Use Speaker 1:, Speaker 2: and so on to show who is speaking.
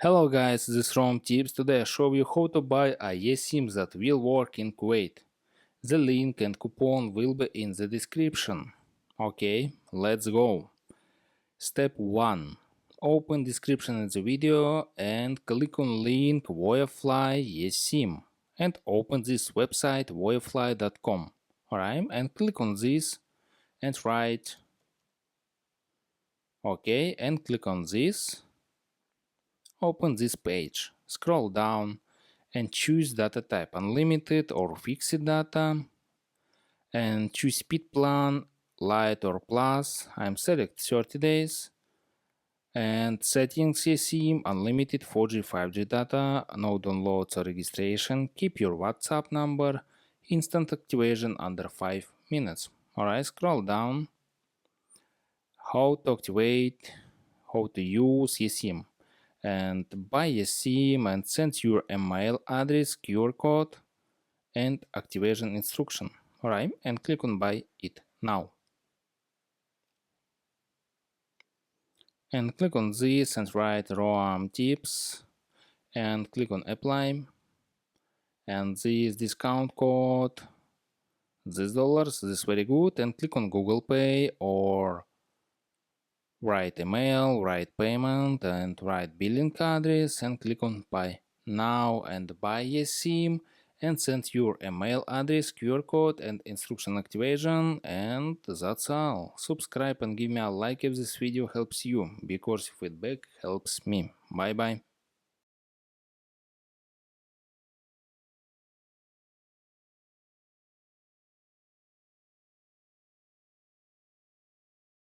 Speaker 1: Hello guys, this is Rom Tips. Today I show you how to buy a eSIM that will work in Kuwait. The link and coupon will be in the description. Okay, let's go. Step 1. Open description in the video and click on link Wi-Fi eSIM and open this website wifi.com. Alright, and click on this and write OK and click on this. Open this page, scroll down and choose data type unlimited or fixed data and choose speed plan light or plus. I'm select 30 days and settings eSIM unlimited 4G 5G data, no downloads or registration, keep your WhatsApp number, instant activation under 5 minutes. Alright, scroll down, how to activate, how to use eSIM and buy a SIM and send your email address, QR code and activation instruction. Alright, and click on buy it now. And click on this and write ROAM tips and click on apply. And this discount code, this dollars, this is very good. And click on Google Pay or write email, write payment and write billing address and click on buy now and buy a SIM and send your email address, QR code and instruction activation, and that's all. Subscribe and give me a like if this video helps you, because feedback helps me. Bye bye.